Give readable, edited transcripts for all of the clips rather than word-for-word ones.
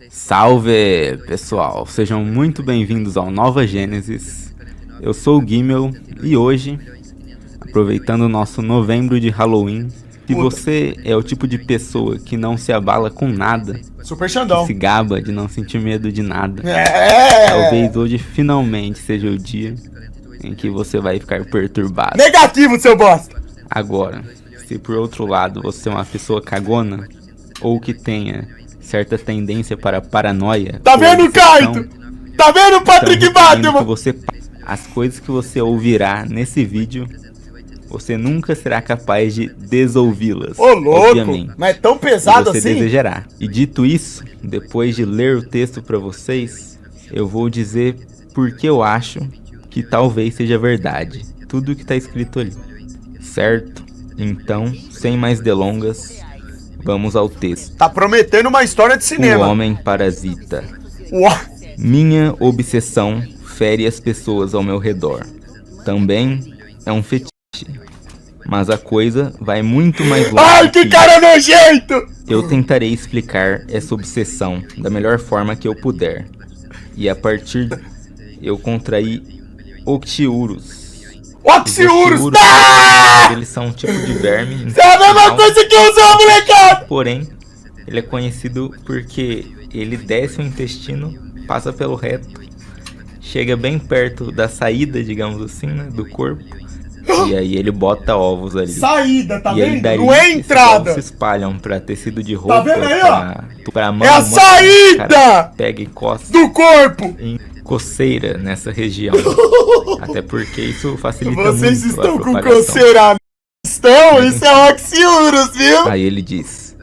Salve, pessoal! Sejam muito bem-vindos ao Nova Gênesis. Eu sou o Gimel e hoje, aproveitando o nosso novembro de Halloween, se você é o tipo de pessoa que não se abala com nada, Super Xandão, que se gaba de não sentir medo de nada, é, talvez hoje finalmente seja o dia em que você vai ficar perturbado. negativo, seu bosta. Agora, se por outro lado você é uma pessoa cagona, ou que tenha certa tendência para paranoia... Tá vendo, Caio? Tá vendo o Patrick bateu, mano? As coisas que você ouvirá nesse vídeo, você nunca será capaz de desouvi-las. Ô, louco, obviamente. mas é tão pesado você assim? Desejará. E dito isso, depois de ler o texto para vocês, eu vou dizer porque eu acho que talvez seja verdade tudo o que tá escrito ali. Certo? Então, sem mais delongas, vamos ao texto. Tá prometendo uma história de O cinema. homem parasita. Uau. Minha obsessão fere as pessoas ao meu redor. Também é um fetiche. Mas a coisa vai muito mais longe. Ai, que cara nojento! Eu tentarei explicar essa obsessão da melhor forma que eu puder. E a partir eu contraí Octiurus. Oxiurus! Eles são um tipo de verme. É a mesma coisa que eu usava, molecada! Porém, ele é conhecido porque ele desce o intestino, passa pelo reto, chega bem perto da saída, digamos assim, né, do corpo. E aí ele bota ovos ali. Saída, tá E aí vendo? daí Não é esses entrada! ovos se espalham pra tecido de roupa, vendo aí, ó? pra mão. É a saída! Cara pega e coça Do corpo! em coceira nessa região. Até porque isso facilita Vocês muito estão a com propagação. coceira. Estão? Isso é Oxiurus, viu? Aí ele diz: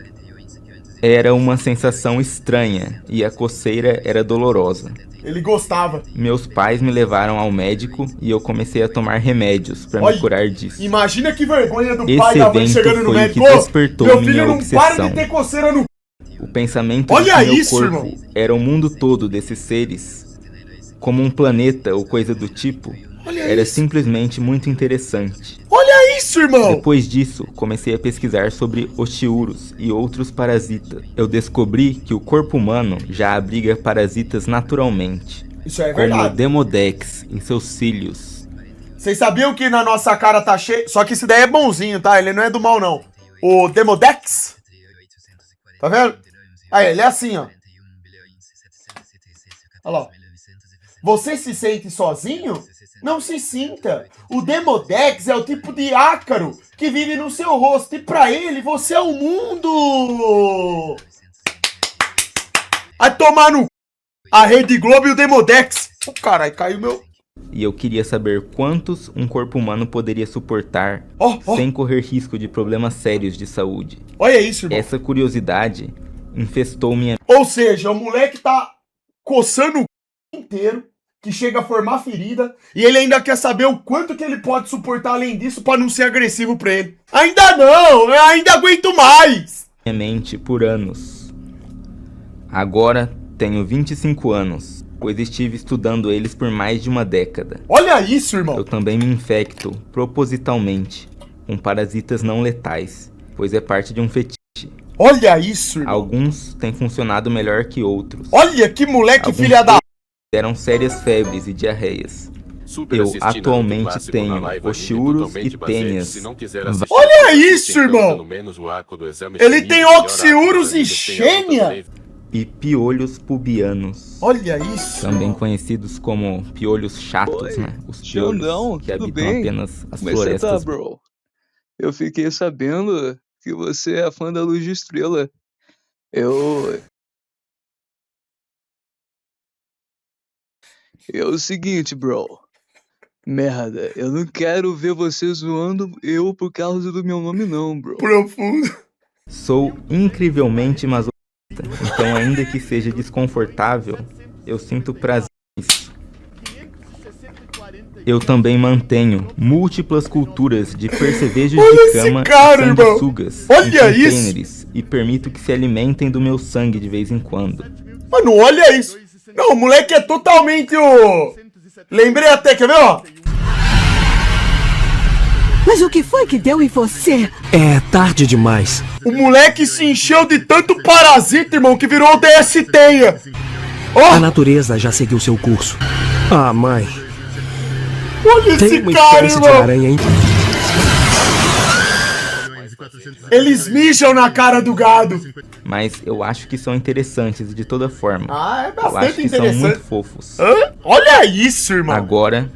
era uma sensação estranha e a coceira era dolorosa. Ele gostava. Meus pais me levaram ao médico e eu comecei a tomar remédios pra me Olha, curar disso. Imagina que vergonha do Esse pai e da mãe evento chegando no foi o médico. que Ô, despertou meu minha filho não para obsessão. de ter coceira no... O pensamento Olha de que meu isso, corpo irmão. era o mundo todo desses seres, como um planeta ou coisa do tipo, Olha era isso. simplesmente muito interessante. Olha isso, irmão! Depois disso, comecei a pesquisar sobre Oxiurus e outros parasitas. Eu descobri que o corpo humano já abriga parasitas naturalmente, Isso é como o verdade. Demodex em seus cílios. Vocês sabiam que na nossa cara tá cheio... Só que esse daí é bonzinho, tá? Ele não é do mal, não. O Demodex. Tá vendo? Aí, ele é assim, ó. Olha lá. Você se sente sozinho? Não se sinta. O Demodex é o tipo de ácaro que vive no seu rosto. E pra ele, você é o mundo. Vai tomar no... A Rede Globo e o Demodex. Oh, caralho, caiu meu... E eu queria saber quantos um corpo humano poderia suportar sem correr risco de problemas sérios de saúde. Olha isso, irmão. Essa curiosidade infestou minha... Ou seja, o moleque tá coçando o inteiro, que chega a formar ferida, e ele ainda quer saber o quanto que ele pode suportar além disso pra não ser agressivo pra ele. Ainda não, eu ainda aguento mais. minha mente por anos. Agora tenho 25 anos, pois estive estudando eles por mais de uma década. Olha isso, irmão. Eu também me infecto, propositalmente, com parasitas não letais, pois é parte de um fetiche. Olha isso, irmão. Alguns têm funcionado melhor que outros. Olha que moleque Alguns filha da... deram sérias febres e diarreias. Eu atualmente tenho Oxiurus e Tênias. Olha isso, irmão. Ele tem Oxiurus e Xênia. E piolhos pubianos. Olha isso. Também conhecidos como piolhos chatos, né? Os piolhos Xandão, que tudo habitam bem? apenas as Como é que você tá, florestas. bro? Eu fiquei sabendo que você é fã da Luz de Estrela. É o seguinte, bro. Merda, eu não quero ver você zoando eu por causa do meu nome não, bro. Profundo. Sou incrivelmente masoquista, então ainda que seja desconfortável, eu sinto prazer nisso. Eu também mantenho múltiplas culturas de percevejos Olha de esse cama cara, e irmão. sanguessugas Olha em isso. containers e permito que se alimentem do meu sangue de vez em quando. Mano, olha isso. Não, o moleque é totalmente o... Lembrei até, quer ver, ó? Mas o que foi que deu em você? É tarde demais. O moleque se encheu de tanto parasita, irmão, que virou o DS Teia. A Ó, natureza já seguiu seu curso. Ah, mãe. olha Tem esse uma cara, espécie de irmão. aranha em... Eles mijam na cara do gado. Mas eu acho que são interessantes de toda forma. Ah, é Eu acho bastante que são muito interessante. fofos. Hã? Olha isso, irmão. Agora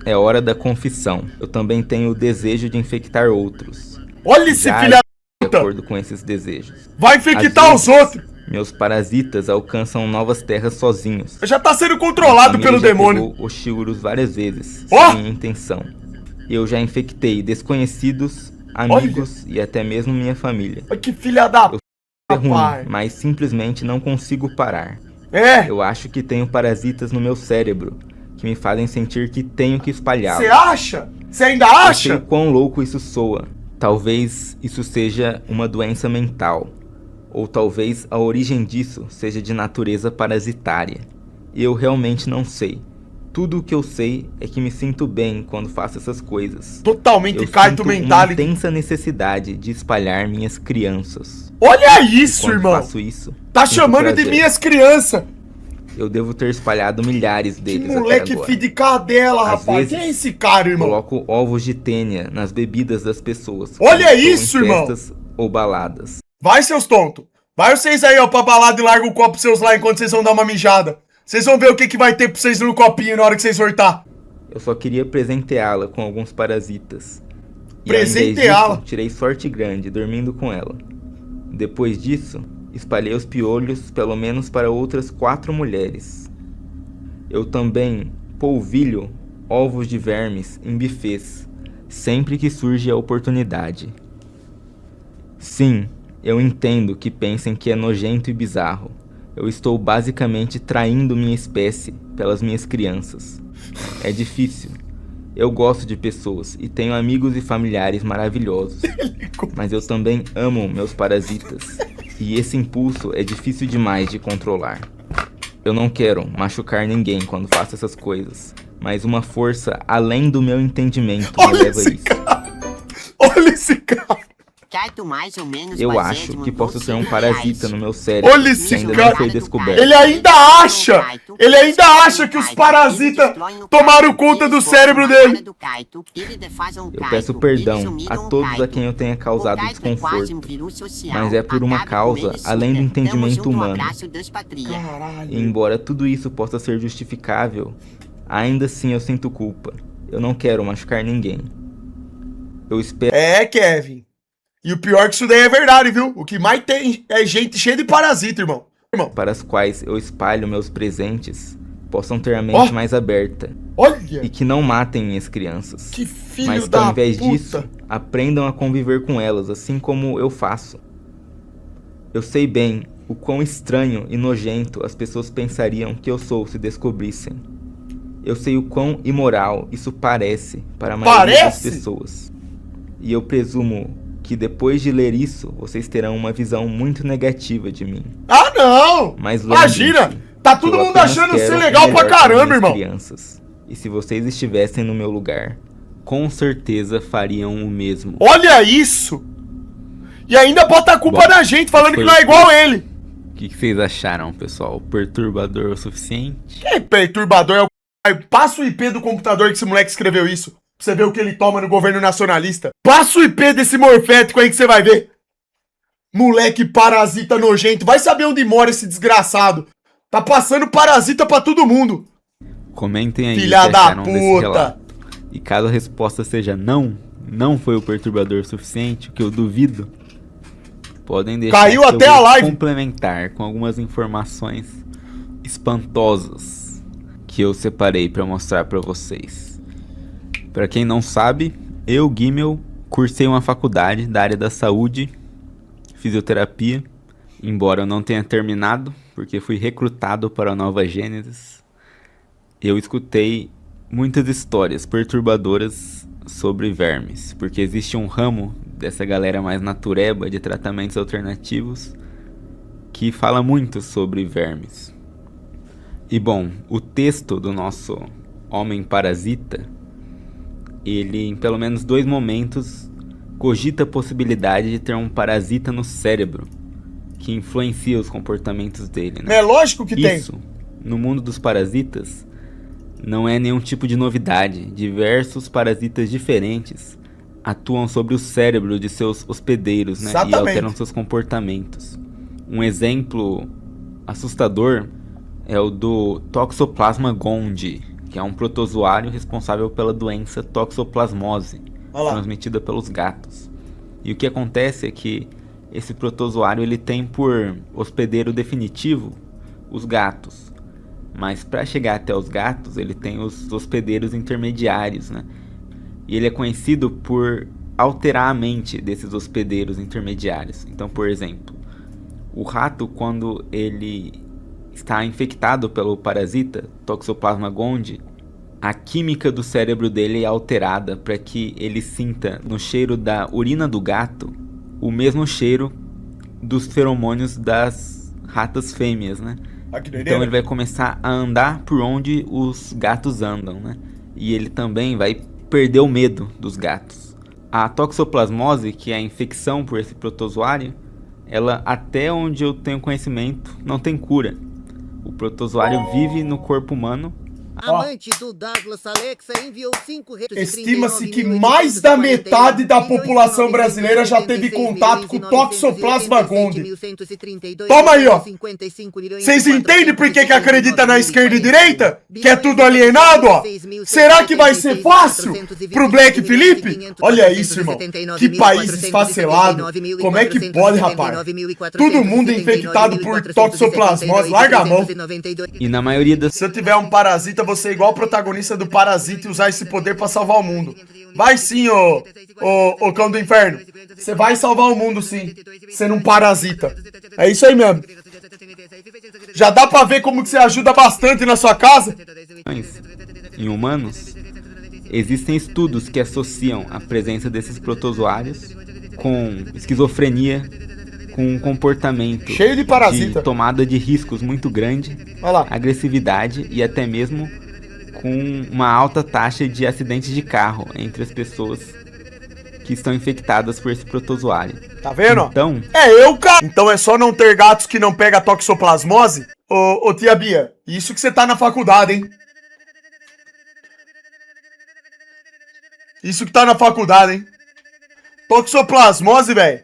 é hora da confissão. Eu também tenho o desejo de infectar outros. Olha esse Já filho da de puta. acordo com esses desejos. Vai infectar Às os vezes, outros. Meus parasitas alcançam novas terras sozinhos. Já tá sendo Minha controlado família pelo já demônio. pegou Oshirus várias vezes, Ó! sem minha intenção. Eu já infectei desconhecidos, amigos e até mesmo minha família. Olha que filha da p, É ruim, pai. mas simplesmente não consigo parar. É, Eu acho que tenho parasitas no meu cérebro, que me fazem sentir que tenho que espalhá-los. você acha? Você ainda Eu sei o acha? quão louco isso soa. Talvez isso seja uma doença mental. Ou talvez a origem disso seja de natureza parasitária. Eu realmente não sei. Tudo o que eu sei é que me sinto bem quando faço essas coisas. Totalmente Eu Kaito sinto uma mentality. intensa necessidade de espalhar minhas crianças. Olha isso, Quando irmão. faço isso, Tá sinto chamando de prazer. minhas crianças. Eu devo ter espalhado milhares Que deles até moleque agora. filho de cadela, Às rapaz. vezes, Quem é esse cara, irmão? Coloco ovos de tênia nas bebidas das pessoas. Olha quando estou isso, em irmão. festas ou baladas. Vai, seus tontos. Vai vocês aí, ó, pra balada e larga o copo seus lá enquanto vocês vão dar uma mijada. Vocês vão ver o que, que vai ter pra vocês no copinho na hora que vocês sortar. Eu só queria presenteá-la com alguns parasitas. E Presenteá-la? ao invés disso, tirei sorte grande dormindo com ela. Depois disso, espalhei os piolhos pelo menos para outras 4 mulheres. Eu também polvilho ovos de vermes em bufês, sempre que surge a oportunidade. Sim, eu entendo que pensem que é nojento e bizarro. Eu estou basicamente traindo minha espécie pelas minhas crianças. É difícil. Eu gosto de pessoas e tenho amigos e familiares maravilhosos. Mas eu também amo meus parasitas. E esse impulso é difícil demais de controlar. Eu não quero machucar ninguém quando faço essas coisas. Mas uma força além do meu entendimento me Olha leva a esse isso. cara. Olha esse cara. Mais ou menos Eu baseado acho em que posso ser um parasita no meu Olha cérebro esse que ainda cara. não foi descoberto. Ele ainda acha que os parasitas tomaram conta do cérebro dele. Eu peço perdão a todos a quem eu tenha causado desconforto, mas é por uma causa além do entendimento humano. Caralho. E embora tudo isso possa ser justificável, ainda assim eu sinto culpa. Eu não quero machucar ninguém. Eu espero É, Kevin. E o pior que isso daí é verdade, viu? O que mais tem é gente cheia de parasita, irmão. para as quais eu espalho meus presentes possam ter a mente Ó. mais aberta Olha. e que não matem minhas crianças. Que filho Mas que da ao invés puta. disso, aprendam a conviver com elas, assim como eu faço. Eu sei bem o quão estranho e nojento as pessoas pensariam que eu sou se descobrissem. Eu sei o quão imoral isso parece para a maioria das Parece? pessoas. E eu presumo que depois de ler isso, vocês terão uma visão muito negativa de mim. Ah, não! Mas Imagina! lembrem-se Tá que todo eu mundo apenas achando quero ser o legal pra melhor para caramba, minhas irmão. crianças. E se vocês estivessem no meu lugar, com certeza fariam o mesmo. Olha isso! E ainda bota a culpa Bom, na gente, falando que foi não é igual ele. O que vocês acharam, pessoal? Perturbador o suficiente? Que perturbador é o c... Passa o IP do computador que esse moleque escreveu isso. Pra você ver o que ele toma no governo nacionalista. Passa o IP desse morfético aí que você vai ver. Moleque parasita nojento. Vai saber onde mora esse desgraçado. Tá passando parasita pra todo mundo. Comentem aí Filha o que da acharam desse puta. relato. E caso a resposta seja não foi o perturbador suficiente, o que eu duvido, podem deixar Caiu que até eu a vou live. complementar com algumas informações espantosas que eu separei para mostrar para vocês. Para quem não sabe, eu, Gimel, cursei uma faculdade da área da saúde, fisioterapia, embora eu não tenha terminado, porque fui recrutado para a Nova Gênesis. Eu escutei muitas histórias perturbadoras sobre vermes, porque existe um ramo dessa galera mais natureba de tratamentos alternativos que fala muito sobre vermes. E bom, o texto do nosso homem parasita ele, em pelo menos 2 momentos, cogita a possibilidade de ter um parasita no cérebro que influencia os comportamentos dele, né? É lógico que tem. Isso, no mundo dos parasitas, não é nenhum tipo de novidade. Diversos parasitas diferentes atuam sobre o cérebro de seus hospedeiros, né? E Exatamente. alteram seus comportamentos. Um exemplo assustador é o do Toxoplasma gondii, que é um protozoário responsável pela doença toxoplasmose, Olha lá. transmitida pelos gatos. E o que acontece é que esse protozoário ele tem por hospedeiro definitivo os gatos. Mas para chegar até os gatos, ele tem os hospedeiros intermediários, né? E ele é conhecido por alterar a mente desses hospedeiros intermediários. Então, por exemplo, o rato, quando ele está infectado pelo parasita Toxoplasma gondii, a química do cérebro dele é alterada para que ele sinta no cheiro da urina do gato o mesmo cheiro dos feromônios das ratas fêmeas, né? Ah, que doideira. Então ele vai começar a andar por onde os gatos andam, né? E ele também vai perder o medo dos gatos. A toxoplasmose, que é a infecção por esse protozoário, ela, até onde eu tenho conhecimento, não tem cura. O protozoário vive no corpo humano. Amante do Douglas Alexa enviou 5 reais. Estima-se que mais da metade da população brasileira já teve contato com Toxoplasma gondii. Toma aí, ó. Vocês entendem por que acredita na esquerda e direita? Que é tudo alienado, ó? Será que vai ser fácil pro Black Felipe? Olha isso, irmão. Que país esfacelado. Como é que pode, rapaz? Todo mundo é infectado por toxoplasmose. Larga a mão. E na maioria das... Se eu tiver um parasita, você é igual o protagonista do Parasita e usar esse poder pra salvar o mundo. Vai sim, ô cão do inferno. Você vai salvar o mundo sim, sendo um parasita. É isso aí mesmo. Já dá pra ver como que você ajuda bastante na sua casa? em humanos, existem estudos que associam a presença desses protozoários com esquizofrenia, com um comportamento Cheio de parasita. de tomada de riscos muito grande, Olha lá. agressividade e até mesmo com uma alta taxa de acidentes de carro entre as pessoas que estão infectadas por esse protozoário. Tá vendo? ó? Então, É eu, cara. Então é só não ter gatos que não pega toxoplasmose? Ô tia Bia, isso que você tá na faculdade, hein? Isso que tá na faculdade, hein? Toxoplasmose, velho,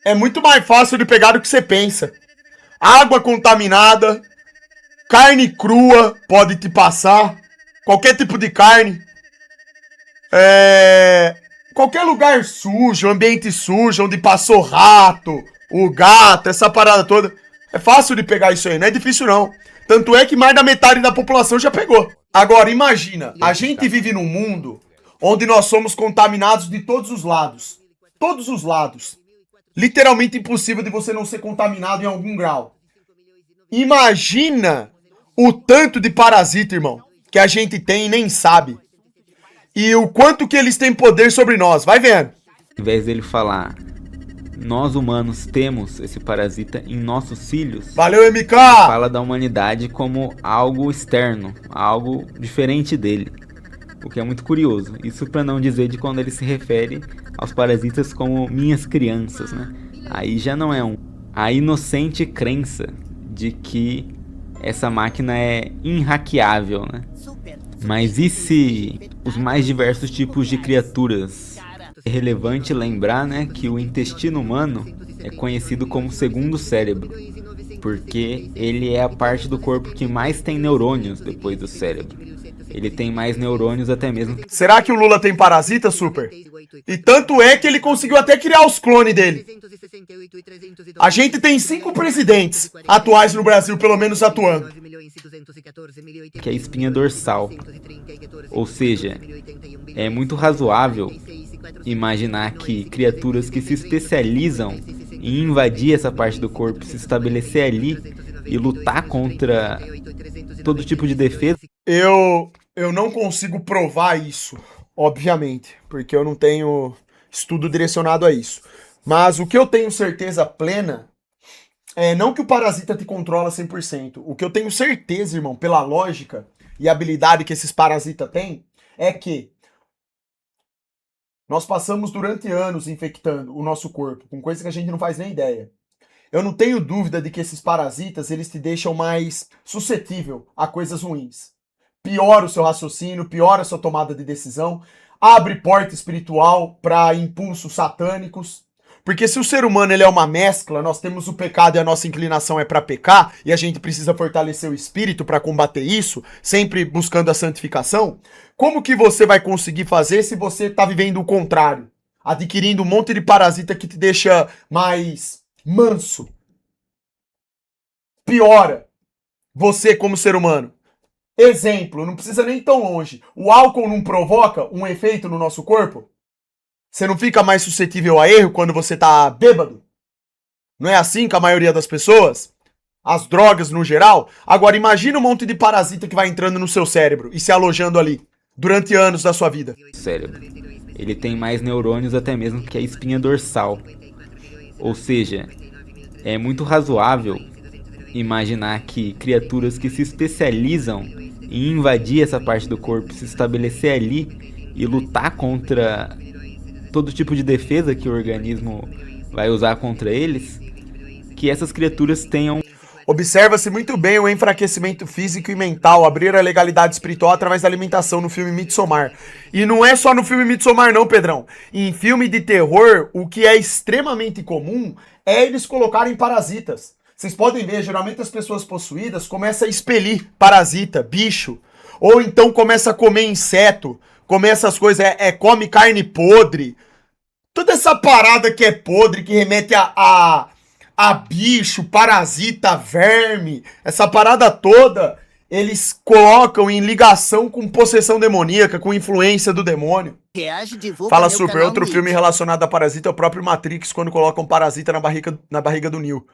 é muito mais fácil de pegar do que você pensa. Água contaminada, carne crua pode te passar, qualquer tipo de carne. Qualquer lugar sujo, ambiente sujo, onde passou rato, o gato, essa parada toda. É fácil de pegar isso aí, não é difícil não. Tanto é que mais da metade da população já pegou. Agora, imagina, a gente vive num mundo onde nós somos contaminados de todos os lados. Todos os lados. Literalmente impossível de você não ser contaminado em algum grau. Imagina o tanto de parasita, irmão, que a gente tem e nem sabe. E o quanto que eles têm poder sobre nós. Vai vendo. ao invés dele falar, nós humanos temos esse parasita em nossos filhos, Valeu, MK! fala da humanidade como algo externo, algo diferente dele. O que é muito curioso. Isso para não dizer de quando ele se refere aos parasitas como minhas crianças, né? Aí já não é a inocente crença de que essa máquina é inhackeável, né? Mas e se os mais diversos tipos de criaturas? É relevante lembrar, né, que o intestino humano é conhecido como segundo cérebro, porque ele é a parte do corpo que mais tem neurônios depois do cérebro. Ele tem mais neurônios até mesmo. Será que o Lula tem parasita, Super? E tanto é que ele conseguiu até criar os clones dele. A gente tem 5 presidentes atuais no Brasil, pelo menos atuando. Que é a espinha dorsal. Ou seja, é muito razoável imaginar que criaturas que se especializam em invadir essa parte do corpo, se estabelecer ali e lutar contra todo tipo de defesa. Eu não consigo provar isso, obviamente, porque eu não tenho estudo direcionado a isso. Mas o que eu tenho certeza plena é não que o parasita te controla 100%. O que eu tenho certeza, irmão, pela lógica e habilidade que esses parasitas têm, é que Nós passamos durante anos infectando o nosso corpo com coisas que a gente não faz nem ideia. Eu não tenho dúvida de que esses parasitas, eles te deixam mais suscetível a coisas ruins. Piora o seu raciocínio, piora a sua tomada de decisão, abre porta espiritual para impulsos satânicos. Porque se o ser humano ele é uma mescla, nós temos o pecado e a nossa inclinação é para pecar, e a gente precisa fortalecer o espírito para combater isso, sempre buscando a santificação, como que você vai conseguir fazer se você está vivendo o contrário? Adquirindo um monte de parasita que te deixa mais manso. Piora você como ser humano. Exemplo, não precisa nem tão longe. O álcool não provoca um efeito no nosso corpo? Você não fica mais suscetível a erro quando você tá bêbado? Não é assim com a maioria das pessoas? As drogas no geral? Agora imagina um monte de parasita que vai entrando no seu cérebro e se alojando ali durante anos da sua vida. Cérebro. Ele tem mais neurônios até mesmo que a espinha dorsal. Ou seja, é muito razoável imaginar que criaturas que se especializam em invadir essa parte do corpo, se estabelecer ali e lutar contra todo tipo de defesa que o organismo vai usar contra eles, que essas criaturas tenham... Observa-se muito bem o enfraquecimento físico e mental, abrir a legalidade espiritual através da alimentação no filme Midsommar. E não é só no filme Midsommar não, Pedrão. Em filme de terror, o que é extremamente comum é eles colocarem parasitas. Vocês podem ver, geralmente as pessoas possuídas começam a expelir parasita, bicho, ou então começa a comer inseto, comer essas coisas, come carne podre. Toda essa parada que é podre, que remete a bicho, parasita, verme, essa parada toda, eles colocam em ligação com possessão demoníaca, com influência do demônio. Fala super, outro filme relacionado a parasita é o próprio Matrix, quando colocam parasita na barriga do Neo.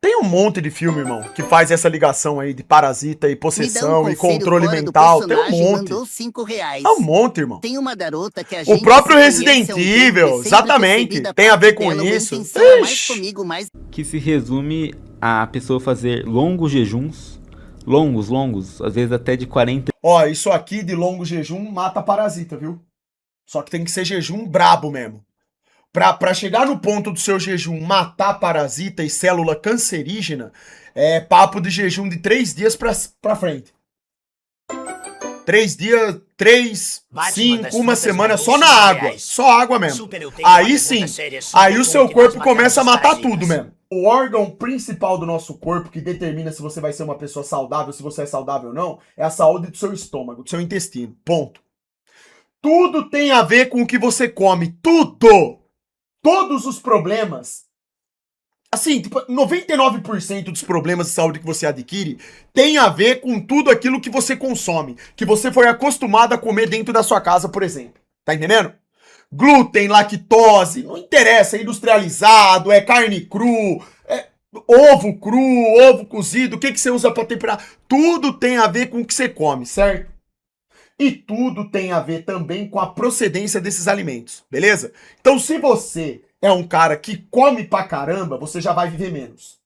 Tem um monte de filme, irmão, que faz essa ligação aí de parasita e possessão e controle mental. Tem um monte. É um monte, irmão. Tem uma garota que a O gente próprio se Resident conhece há um tempo Evil, e sempre exatamente. percebi da Tem a parte ver com dela uma isso. intenção a mais Ixi. comigo, mais que se resume a pessoa fazer longos jejuns, longos, às vezes até de 40 Ó, isso aqui de longo jejum mata parasita, viu? Só que tem que ser jejum brabo mesmo. Pra chegar no ponto do seu jejum matar parasita e célula cancerígena, é papo de jejum de 3 dias pra frente. 3 dias, 3, 5, uma semana só na água. Só água mesmo. Aí sim, aí o seu corpo começa a matar tudo mesmo. O órgão principal do nosso corpo que determina se você vai ser uma pessoa saudável, se você é saudável ou não, é a saúde do seu estômago, do seu intestino. Ponto. Tudo tem a ver com o que você come. Tudo! Todos os problemas, assim, tipo, 99% dos problemas de saúde que você adquire tem a ver com tudo aquilo que você consome, que você foi acostumado a comer dentro da sua casa, por exemplo. Tá entendendo? Glúten, lactose, não interessa, é industrializado, é carne cru, é ovo cru, ovo cozido, o que você usa pra temperar? Tudo tem a ver com o que você come, certo? E tudo tem a ver também com a procedência desses alimentos, beleza? Então, se você é um cara que come pra caramba, você já vai viver menos.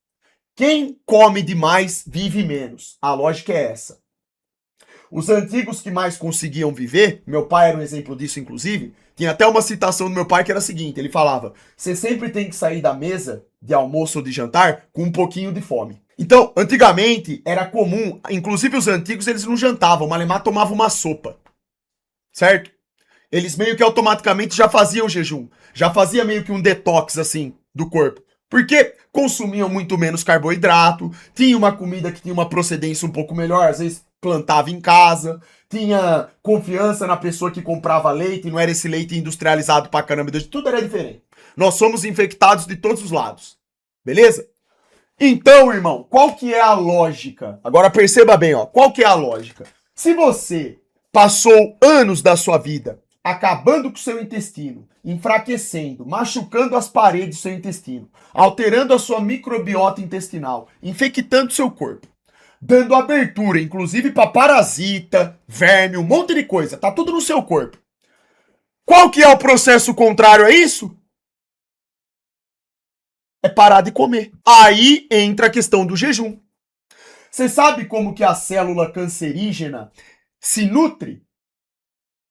Quem come demais, vive menos. A lógica é essa. Os antigos que mais conseguiam viver, meu pai era um exemplo disso, inclusive, tinha até uma citação do meu pai que era a seguinte, ele falava, você sempre tem que sair da mesa de almoço ou de jantar com um pouquinho de fome. Então, antigamente, era comum, inclusive os antigos, eles não jantavam, o Malemar tomava uma sopa, certo? Eles meio que automaticamente já faziam jejum, já fazia meio que um detox, assim, do corpo. Porque consumiam muito menos carboidrato, tinha uma comida que tinha uma procedência um pouco melhor, às vezes plantava em casa, tinha confiança na pessoa que comprava leite, não era esse leite industrializado pra caramba, tudo era diferente. Nós somos infectados de todos os lados, beleza? Então, irmão, qual que é a lógica? Agora perceba bem, ó, qual que é a lógica? Se você passou anos da sua vida acabando com o seu intestino, enfraquecendo, machucando as paredes do seu intestino, alterando a sua microbiota intestinal, infectando seu corpo, dando abertura, inclusive para parasita, verme, um monte de coisa, tá tudo no seu corpo. Qual que é o processo contrário a isso? É parar de comer. Aí entra a questão do jejum. Você sabe como que a célula cancerígena se nutre?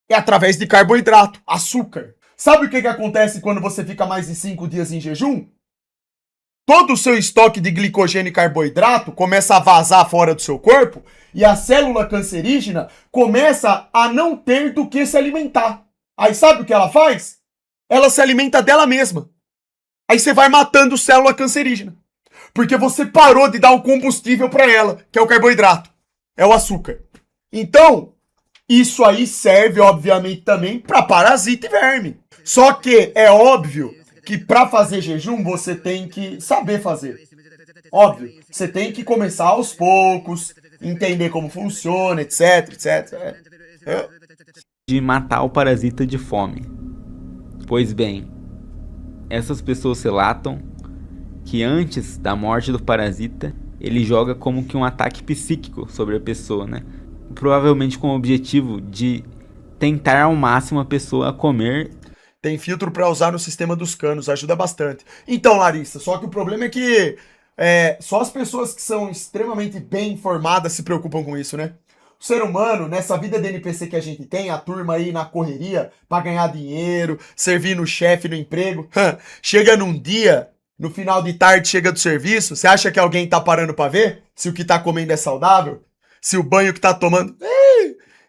É através de carboidrato, açúcar. Sabe o que acontece quando você fica mais de 5 dias em jejum? Todo o seu estoque de glicogênio e carboidrato começa a vazar fora do seu corpo e a célula cancerígena começa a não ter do que se alimentar. Aí sabe o que ela faz? Ela se alimenta dela mesma. Aí você vai matando célula cancerígena. Porque você parou de dar o combustível para ela, que é o carboidrato, é o açúcar. Então, isso aí serve, obviamente, também para parasita e verme. Só que é óbvio que para fazer jejum você tem que saber fazer. Óbvio, você tem que começar aos poucos, entender como funciona, etc, etc. De matar o parasita de fome. Pois bem, essas pessoas relatam que antes da morte do parasita, ele joga como que um ataque psíquico sobre a pessoa, né? Provavelmente com o objetivo de tentar ao máximo a pessoa a comer. Tem filtro para usar no sistema dos canos, ajuda bastante. Então, Larissa, só que o problema é que só as pessoas que são extremamente bem informadas se preocupam com isso, né? O ser humano, nessa vida de NPC que a gente tem, a turma aí na correria pra ganhar dinheiro, servir no chefe no emprego, chega num dia, no final de tarde chega do serviço, você acha que alguém tá parando pra ver se o que tá comendo é saudável? Se o banho que tá tomando...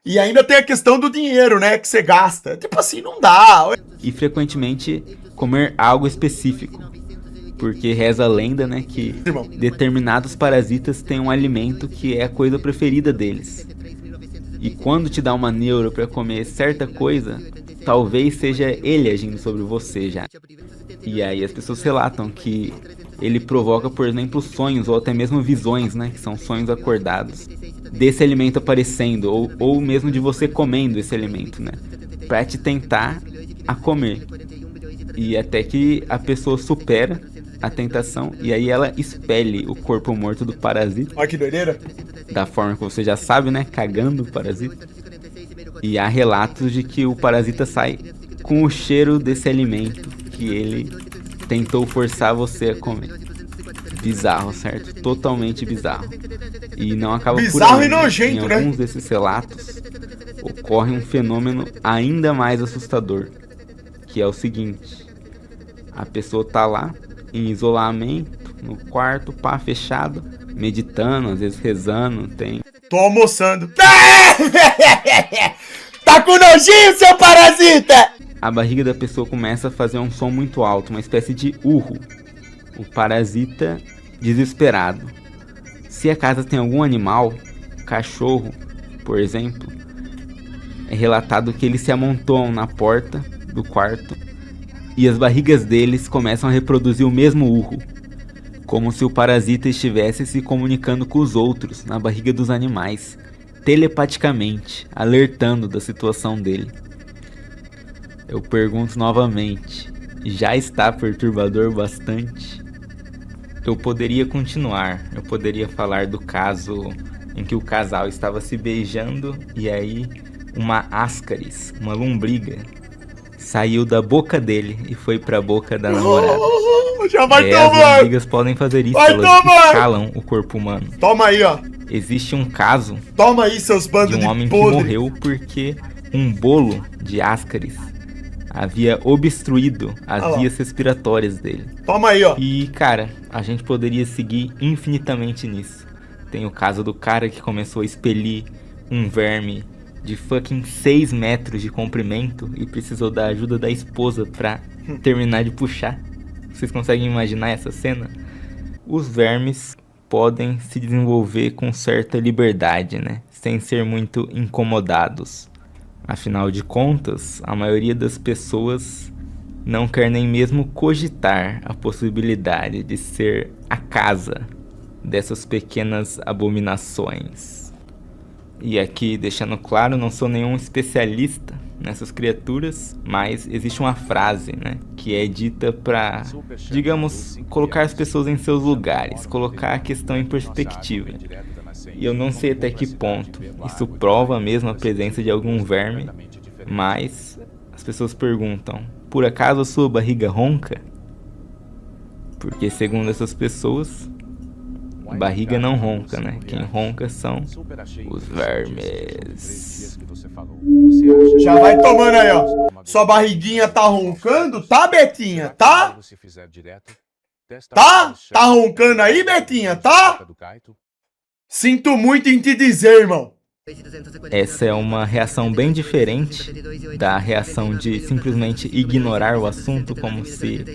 E ainda tem a questão do dinheiro, né, que você gasta. Tipo assim, não dá. E frequentemente comer algo específico. Porque reza a lenda, né, que determinados parasitas têm um alimento que é a coisa preferida deles. E quando te dá uma neura pra comer certa coisa, talvez seja ele agindo sobre você já. E aí as pessoas relatam que ele provoca, por exemplo, sonhos ou até mesmo visões, né, que são sonhos acordados, desse alimento aparecendo, ou mesmo de você comendo esse alimento, né, pra te tentar a comer. E até que a pessoa supera a tentação e aí ela expele o corpo morto do parasita. Olha que doideira. Da forma que você já sabe, né, cagando o parasita. E há relatos de que o parasita sai com o cheiro desse alimento que ele tentou forçar você a comer. Bizarro, certo? Totalmente bizarro. E não acaba bizarro por aí. E nojento, em alguns desses relatos ocorre um fenômeno ainda mais assustador, que é o seguinte: a pessoa tá lá em isolamento, no quarto, pá, fechado, meditando, às vezes rezando, tem... Tô almoçando. Tá com nojinho, seu parasita! A barriga da pessoa começa a fazer um som muito alto, uma espécie de urro. O parasita desesperado. Se a casa tem algum animal, cachorro, por exemplo, é relatado que eles se amontoam na porta do quarto e as barrigas deles começam a reproduzir o mesmo urro, como se o parasita estivesse se comunicando com os outros na barriga dos animais, telepaticamente, alertando da situação dele. Eu pergunto novamente, já está perturbador bastante? Eu poderia continuar, eu poderia falar do caso em que o casal estava se beijando e aí uma ascaris, uma lombriga, saiu da boca dele e foi pra boca da namorada. Já vai As tomar! lombrigas podem fazer isso, Vai elas tomar! escalam o corpo humano. Toma aí, ó. Existe um caso Toma aí, seus bandos de de um homem que podre. morreu porque um bolo de ascaris havia obstruído as lá. vias respiratórias dele. Toma aí, ó. E, cara, a gente poderia seguir infinitamente nisso. Tem o caso do cara que começou a expelir um verme de fucking 6 metros de comprimento e precisou da ajuda da esposa pra terminar de puxar. Vocês conseguem imaginar essa cena? Os vermes podem se desenvolver com certa liberdade, né? Sem ser muito incomodados. Afinal de contas, a maioria das pessoas não quer nem mesmo cogitar a possibilidade de ser a casa dessas pequenas abominações. E aqui, deixando claro, não sou nenhum especialista nessas criaturas, mas existe uma frase, né, que é dita para, digamos, colocar as pessoas em seus lugares, colocar a questão em perspectiva. E eu não sei até que ponto isso prova mesmo a presença de algum verme, mas as pessoas perguntam, por acaso a sua barriga ronca? Porque segundo essas pessoas, barriga não ronca, né? Quem ronca são os vermes. Já vai tomando aí, ó. Sua barriguinha tá roncando, tá, Betinha? Tá? Tá? Tá roncando aí, Betinha? Tá? Sinto muito em te dizer, irmão. Essa é uma reação bem diferente da reação de simplesmente ignorar o assunto como se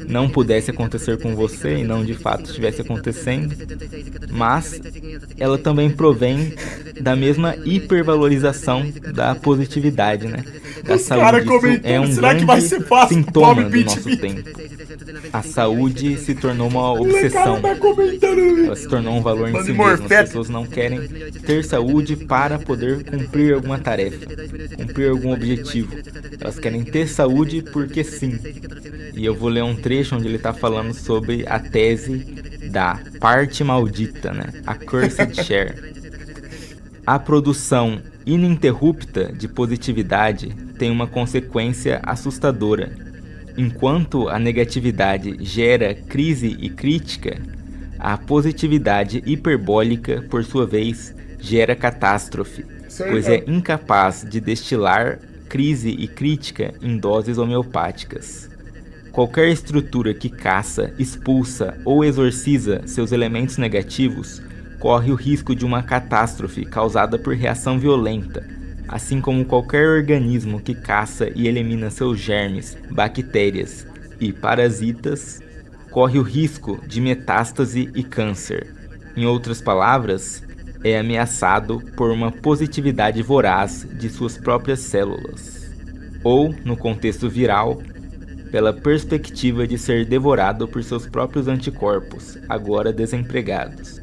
não pudesse acontecer com você e não de fato estivesse acontecendo, mas ela também provém da mesma hipervalorização da positividade, né? Da saúde. Isso é um grande sintoma do nosso tempo. A saúde se tornou uma obsessão. Ela se tornou um valor em si mesmo. As pessoas não querem ter saúde para poder cumprir alguma tarefa, cumprir algum objetivo. Elas querem ter saúde porque sim. E eu vou ler um trecho onde ele está falando sobre a tese da parte maldita, né? A Cursed Share. A produção ininterrupta de positividade tem uma consequência assustadora. Enquanto a negatividade gera crise e crítica, a positividade hiperbólica, por sua vez, gera catástrofe, pois é incapaz de destilar crise e crítica em doses homeopáticas. Qualquer estrutura que caça, expulsa ou exorciza seus elementos negativos corre o risco de uma catástrofe causada por reação violenta, assim como qualquer organismo que caça e elimina seus germes, bactérias e parasitas corre o risco de metástase e câncer. Em outras palavras, é ameaçado por uma positividade voraz de suas próprias células, ou, no contexto viral, pela perspectiva de ser devorado por seus próprios anticorpos, agora desempregados.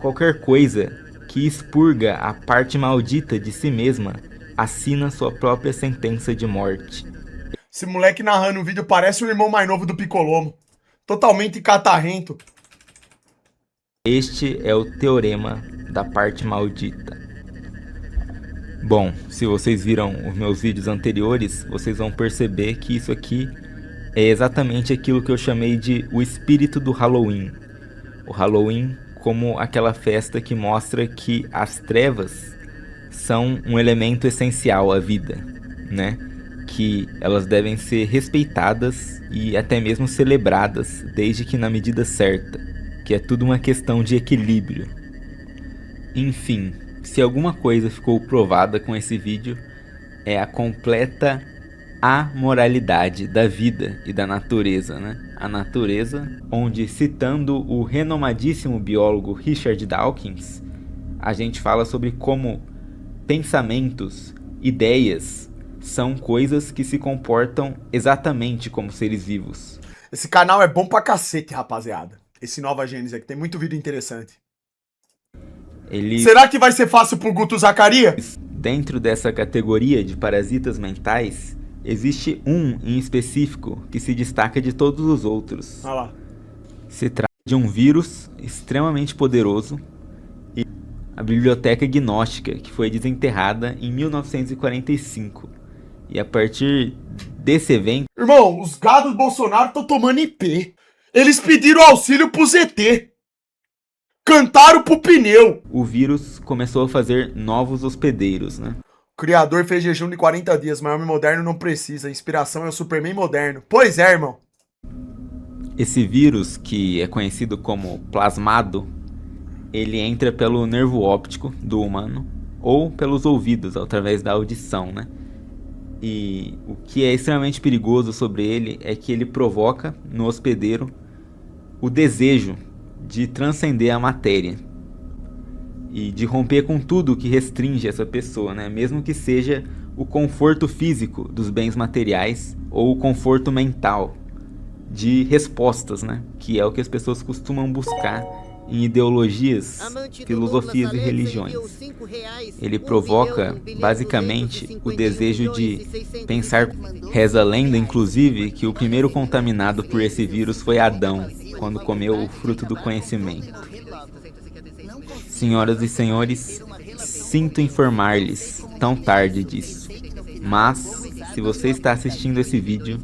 Qualquer coisa que expurga a parte maldita de si mesma assina sua própria sentença de morte. Esse moleque narrando o vídeo parece o irmão mais novo do Piccolomo. Totalmente catarrento. Este é o teorema da parte maldita. Bom, se vocês viram os meus vídeos anteriores, vocês vão perceber que isso aqui é exatamente aquilo que eu chamei de o espírito do Halloween. O Halloween como aquela festa que mostra que as trevas são um elemento essencial à vida, né? Que elas devem ser respeitadas e até mesmo celebradas, desde que na medida certa, que é tudo uma questão de equilíbrio. Enfim, se alguma coisa ficou provada com esse vídeo, é a completa amoralidade da vida e da natureza, né? A natureza, onde, citando o renomadíssimo biólogo Richard Dawkins, a gente fala sobre como pensamentos, ideias, são coisas que se comportam exatamente como seres vivos. Esse canal é bom pra cacete, rapaziada. Esse Nova Gênesis aqui tem muito vídeo interessante. Será que vai ser fácil pro Guto Zacarias? Dentro dessa categoria de parasitas mentais, existe um em específico que se destaca de todos os outros. Olha lá. Se trata de um vírus extremamente poderoso e a biblioteca gnóstica, que foi desenterrada em 1945. E a partir desse evento... Irmão, os gados do Bolsonaro estão tomando IP. Eles pediram auxílio pro ZT. Cantaram pro pneu. O vírus começou a fazer novos hospedeiros, né? O criador fez jejum de 40 dias, mas o homem moderno não precisa. A inspiração é o Superman moderno. Pois é, irmão. Esse vírus, que é conhecido como plasmado, ele entra pelo nervo óptico do humano ou pelos ouvidos, através da audição, né? E o que é extremamente perigoso sobre ele é que ele provoca no hospedeiro o desejo de transcender a matéria e de romper com tudo que restringe essa pessoa, né? Mesmo que seja o conforto físico dos bens materiais ou o conforto mental de respostas, né? Que é o que as pessoas costumam buscar em ideologias, filosofias e religiões. Ele provoca, basicamente, o desejo de pensar. Reza a lenda, inclusive, que o primeiro contaminado por esse vírus foi Adão, quando comeu o fruto do conhecimento. Senhoras e senhores, sinto informar-lhes tão tarde disso, mas se você está assistindo esse vídeo,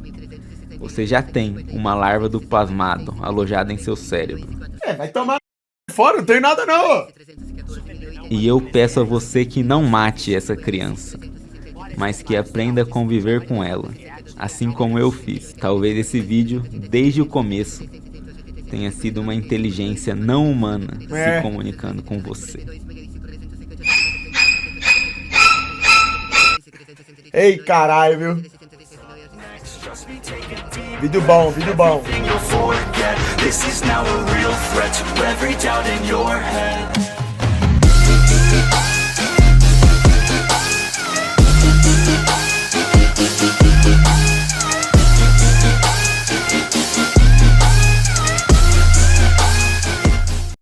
você já tem uma larva do plasmado alojada em seu cérebro. Vai tomar Fora, não tenho nada não. E eu peço a você que não mate essa criança, mas que aprenda a conviver com ela, assim como eu fiz. Talvez esse vídeo, desde o começo, tenha sido uma inteligência não humana se comunicando com você. Ei, caralho, viu? Vídeo bom, vídeo bom. This is now a real threat to every doubt in your head.